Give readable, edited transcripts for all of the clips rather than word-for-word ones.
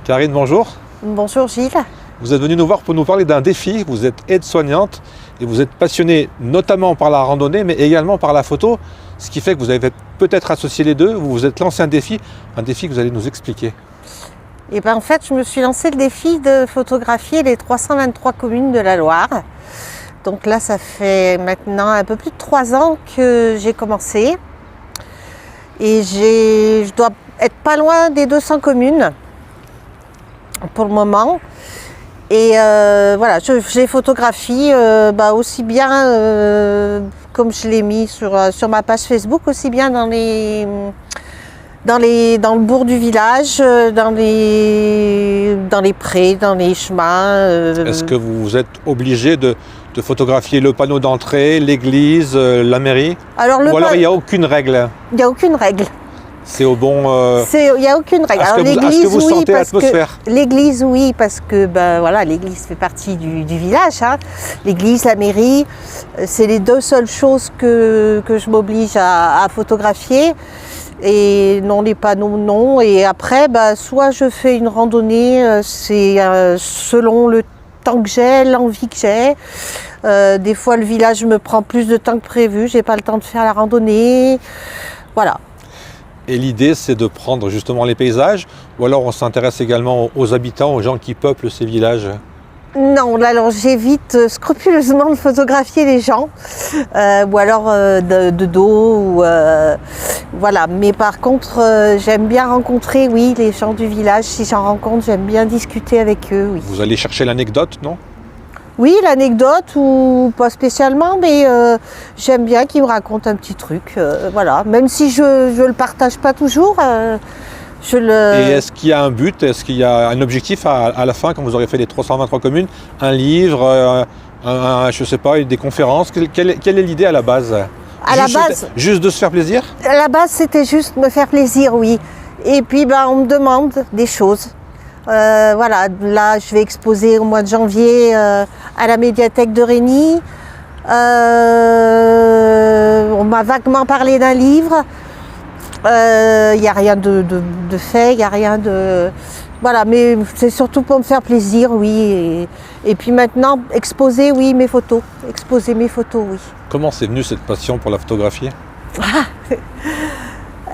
Karine, bonjour. Bonjour Gilles. Vous êtes venu nous voir pour nous parler d'un défi. Vous êtes aide-soignante et vous êtes passionnée notamment par la randonnée, mais également par la photo, ce qui fait que vous avez peut-être associé les deux. Vous vous êtes lancé un défi que vous allez nous expliquer. Et en fait, je me suis lancé le défi de photographier les 323 communes de la Loire. Donc là, ça fait maintenant un peu plus de 3 ans que j'ai commencé. Et je dois être pas loin des 200 communes pour le moment. Et voilà, j'ai photographié aussi bien, comme je l'ai mis sur ma page Facebook, aussi bien dans le bourg du village, dans les prés, dans les chemins. Est-ce que vous êtes obligé de photographier le panneau d'entrée, l'église, la mairie? Alors il n'y a aucune règle? Il n'y a aucune règle. C'est au bon... Il n'y a aucune règle. Est-ce que vous sentez l'atmosphère? L'église, oui, parce que l'église fait partie du village. Hein. L'église, la mairie, c'est les deux seules choses que je m'oblige à photographier. Et non, les panneaux, non. Et après, soit je fais une randonnée, c'est selon le temps que j'ai, l'envie que j'ai. Des fois, le village me prend plus de temps que prévu. J'ai pas le temps de faire la randonnée. Voilà. Et l'idée, c'est de prendre justement les paysages, ou alors on s'intéresse également aux habitants, aux gens qui peuplent ces villages? Non, alors j'évite scrupuleusement de photographier les gens, ou alors de dos, voilà. Mais par contre, j'aime bien rencontrer, oui, les gens du village. Si j'en rencontre, j'aime bien discuter avec eux, oui. Vous allez chercher l'anecdote, non? Oui, l'anecdote, ou pas spécialement, mais j'aime bien qu'ils me racontent un petit truc, voilà. Même si je le partage pas toujours, Et est-ce qu'il y a un but, est-ce qu'il y a un objectif à la fin, quand vous aurez fait les 323 communes, un livre, je sais pas, des conférences? Quelle est l'idée à la base? Juste de se faire plaisir? À la base, c'était juste me faire plaisir, oui. Et puis, on me demande des choses. Voilà, là, je vais exposer au mois de janvier à la médiathèque de Rény. On m'a vaguement parlé d'un livre. Il n'y a rien de fait, il n'y a rien de... Voilà, mais c'est surtout pour me faire plaisir, oui. Et puis maintenant, exposer, oui, mes photos. Exposer mes photos, oui. Comment c'est venu cette passion pour la photographie?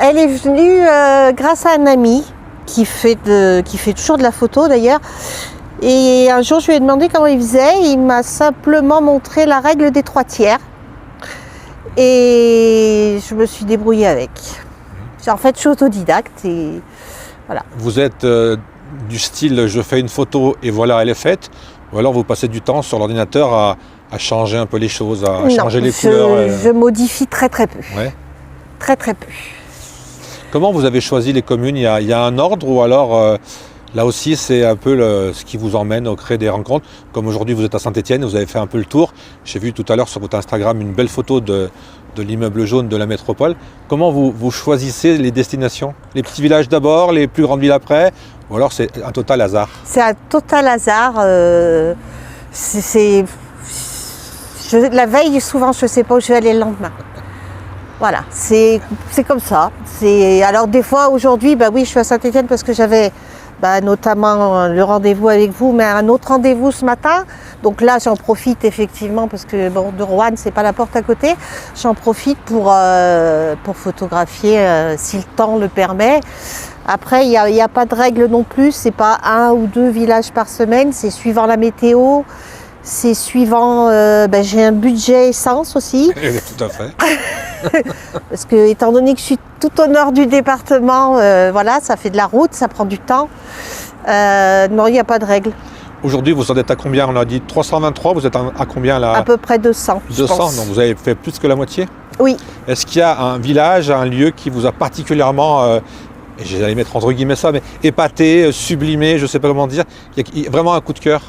Elle est venue grâce à un ami qui fait toujours de la photo d'ailleurs. Et un jour, je lui ai demandé comment il faisait. Il m'a simplement montré la règle des 3 tiers. Et je me suis débrouillée avec. En fait, je suis autodidacte et voilà. Vous êtes du style je fais une photo et voilà, elle est faite, ou alors vous passez du temps sur l'ordinateur à changer un peu les choses, changer les couleurs? Je modifie très peu. Ouais. Très peu. Comment vous avez choisi les communes? Il y a un ordre, ou alors là aussi c'est un peu ce qui vous emmène au créer des rencontres? Comme aujourd'hui vous êtes à Saint-Étienne, vous avez fait un peu le tour. J'ai vu tout à l'heure sur votre Instagram une belle photo de l'immeuble jaune de la métropole. Comment vous choisissez les destinations? Les petits villages d'abord, les plus grandes villes après, ou alors c'est un total hasard? C'est un total hasard. La veille, souvent, je ne sais pas où je vais aller le lendemain. Voilà, c'est comme ça. Alors des fois, aujourd'hui, oui, je suis à Saint-Étienne parce que j'avais notamment le rendez-vous avec vous, mais un autre rendez-vous ce matin. Donc là, j'en profite effectivement parce que de Roanne, c'est pas la porte à côté. J'en profite pour photographier si le temps le permet. Après, il n'y a pas de règle non plus. C'est pas 1 ou 2 villages par semaine. C'est suivant la météo. C'est suivant. J'ai un budget essence aussi. Tout à fait. Parce que étant donné que je suis tout au nord du département, voilà, ça fait de la route, ça prend du temps. Non, il n'y a pas de règle. Aujourd'hui, vous en êtes à combien? On a dit 323, vous êtes à combien là? À peu près 200. 200, donc vous avez fait plus que la moitié? Oui. Est-ce qu'il y a un village, un lieu qui vous a particulièrement, j'allais mettre entre guillemets ça, mais épaté, sublimé, je ne sais pas comment dire, il y a vraiment un coup de cœur?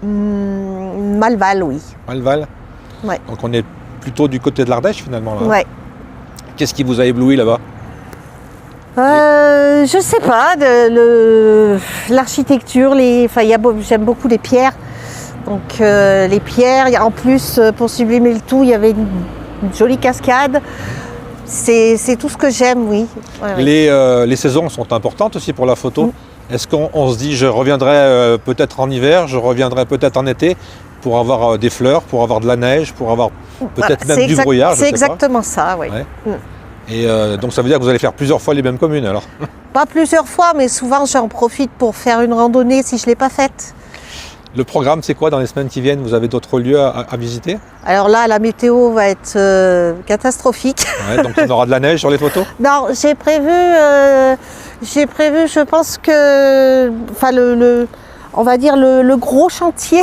Malval, oui. Malval? Ouais. Donc on est plutôt du côté de l'Ardèche finalement là. Ouais. Qu'est-ce qui vous a ébloui là-bas? Je sais pas, l'architecture, j'aime beaucoup les pierres. Donc les pierres, en plus pour sublimer le tout, il y avait une jolie cascade. C'est tout ce que j'aime, oui. Ouais. Les saisons sont importantes aussi pour la photo. Est-ce qu'on se dit je reviendrai peut-être en hiver, je reviendrai peut-être en été pour avoir des fleurs, pour avoir de la neige, pour avoir peut-être même du brouillard, je sais C'est exactement ça, oui. Ouais. Et donc ça veut dire que vous allez faire plusieurs fois les mêmes communes alors? Pas plusieurs fois, mais souvent j'en profite pour faire une randonnée si je ne l'ai pas faite. Le programme, c'est quoi dans les semaines qui viennent? Vous avez d'autres lieux à visiter? Alors là, la météo va être catastrophique. Ouais, donc on aura de la neige sur les photos? Non, j'ai prévu, je pense que, enfin, on va dire le gros chantier,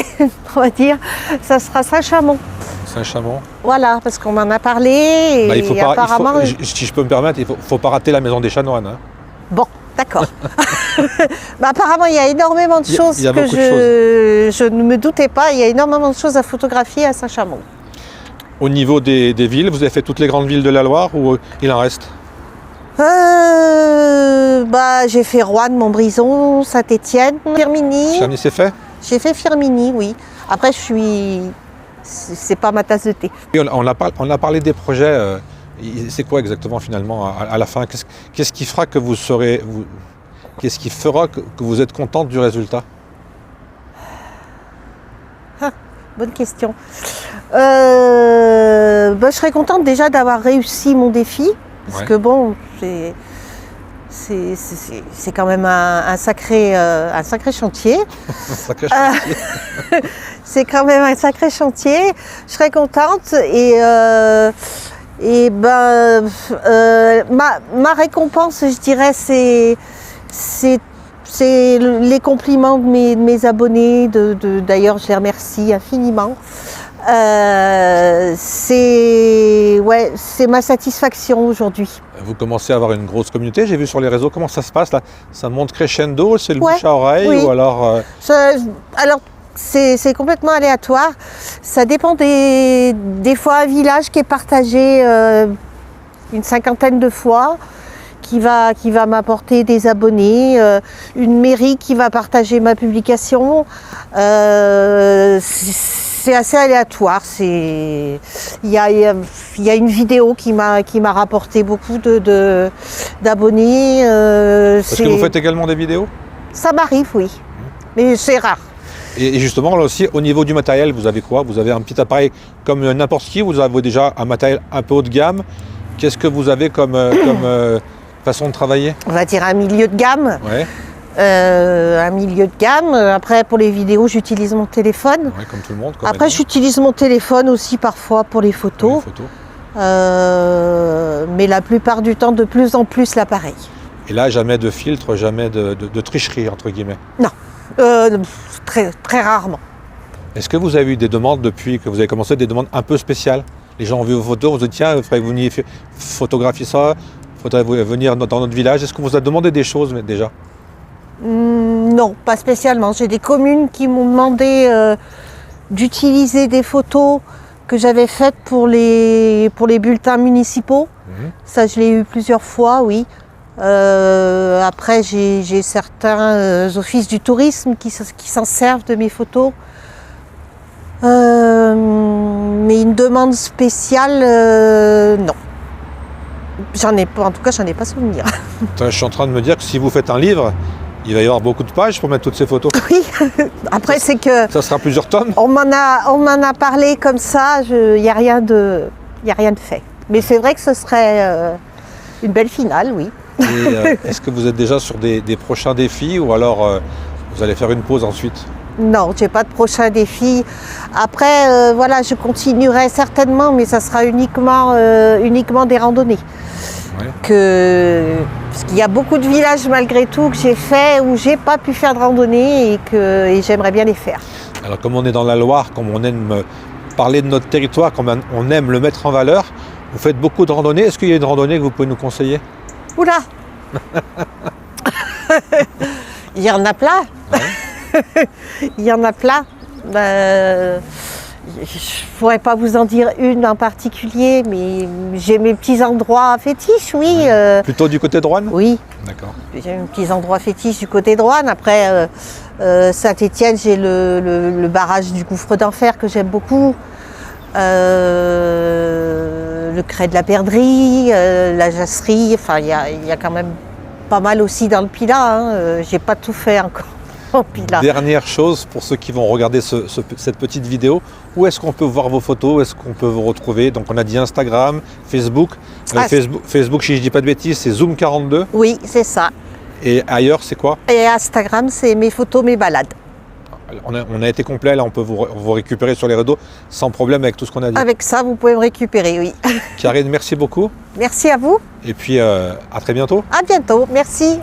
on va dire, ça sera Saint-Chamond. Saint-Chamond. Voilà, parce qu'on m'en a parlé et Bah, il faut pas, apparemment... si je peux me permettre, il faut pas rater la maison des chanoines. Hein. Bon, d'accord. Bah, apparemment, il y a énormément de choses il y a que beaucoup de je ne me doutais pas. Il y a énormément de choses à photographier à Saint-Chamond. Au niveau des villes, vous avez fait toutes les grandes villes de la Loire ou il en reste? Bah, j'ai fait Roanne, Montbrison, Saint-Étienne, Firminy. Firminy, c'est fait? J'ai fait Firminy, oui. Après, c'est pas ma tasse de thé. Et on a parlé des projets. C'est quoi exactement finalement à la fin? Qu'est-ce qui fera que vous serez... Qu'est-ce qui fera que vous êtes contente du résultat? Bonne question. Bah, je serais contente déjà d'avoir réussi mon défi. Parce que bon, c'est quand même un sacré chantier. Sacré chantier. C'est quand même un sacré chantier. Je serais contente et ma récompense, je dirais, c'est les compliments de mes abonnés. D'ailleurs, je les remercie infiniment. C'est ma satisfaction aujourd'hui. Vous commencez à avoir une grosse communauté, j'ai vu sur les réseaux. Comment ça se passe là? Ça monte crescendo, c'est le bouche à oreille oui. ou alors... Alors, c'est complètement aléatoire. Ça dépend des fois un village qui est partagé une cinquantaine de fois, qui va m'apporter des abonnés, une mairie qui va partager ma publication. C'est assez aléatoire. Il y a une vidéo qui m'a rapporté beaucoup d'abonnés. Est-ce que vous faites également des vidéos? Ça m'arrive, oui. Mais c'est rare. Et justement, là aussi, au niveau du matériel, vous avez quoi? Vous avez un petit appareil comme n'importe qui? Vous avez déjà un matériel un peu haut de gamme? Qu'est-ce que vous avez comme façon de travailler? On va dire un milieu de gamme. Ouais. Un milieu de gamme. Après, pour les vidéos, j'utilise mon téléphone. Ouais, comme tout le monde. Après, j'utilise mon téléphone aussi parfois pour les photos. Mais la plupart du temps, de plus en plus, l'appareil. Et là, jamais de filtre, jamais de tricherie, entre guillemets? Non, très, très rarement. Est-ce que vous avez eu des demandes depuis que vous avez commencé, des demandes un peu spéciales? Les gens ont vu vos photos, on se dit tiens, il faudrait que vous veniez photographier ça, il faudrait venir dans notre village. Est-ce qu'on vous a demandé des choses déjà? Non, pas spécialement. J'ai des communes qui m'ont demandé d'utiliser des photos que j'avais faites pour les bulletins municipaux. Ça, je l'ai eu plusieurs fois, oui. Après, j'ai certains offices du tourisme qui s'en servent de mes photos. Mais une demande spéciale, non. En tout cas, j'en ai pas souvenir. Je suis en train de me dire que si vous faites un livre, il va y avoir beaucoup de pages pour mettre toutes ces photos. Oui, après c'est que... Ça sera plusieurs tomes? On m'en a parlé comme ça, il n'y a rien de fait. Mais c'est vrai que ce serait une belle finale, oui. Et est-ce que vous êtes déjà sur des prochains défis ou alors vous allez faire une pause ensuite? Non, j'ai pas de prochain défi. Après, voilà, je continuerai certainement, mais ça sera uniquement des randonnées. Ouais. Parce qu'il y a beaucoup de villages malgré tout que j'ai fait où j'ai pas pu faire de randonnée et j'aimerais bien les faire. Alors comme on est dans la Loire, comme on aime parler de notre territoire, comme on aime le mettre en valeur, vous faites beaucoup de randonnées. Est-ce qu'il y a une randonnée que vous pouvez nous conseiller? Oula. Il y en a plein. Ouais. Il y en a plein. Je ne pourrais pas vous en dire une en particulier, mais j'ai mes petits endroits fétiches, oui. Plutôt du côté de Roanne? Oui. D'accord. J'ai mes petits endroits fétiches du côté de Roanne. Après, Saint-Étienne, j'ai le barrage du Gouffre d'Enfer que j'aime beaucoup. Le Crêt de la Perdrix, la Jasserie. Enfin, il y a quand même pas mal aussi dans le Pilat. Hein. J'ai pas tout fait encore au Pilat. Dernière chose, pour ceux qui vont regarder cette petite vidéo, où est-ce qu'on peut voir vos photos, où est-ce qu'on peut vous retrouver? Donc on a dit Instagram, Facebook. Facebook, si je dis pas de bêtises, c'est Zoom42. Oui, c'est ça. Et ailleurs, c'est quoi? Et Instagram, c'est mes photos, mes balades. On a été complet, là on peut vous récupérer sur les réseaux sans problème avec tout ce qu'on a dit. Avec ça, vous pouvez me récupérer, oui. Karine, merci beaucoup. Merci à vous. Et puis à très bientôt. À bientôt. Merci.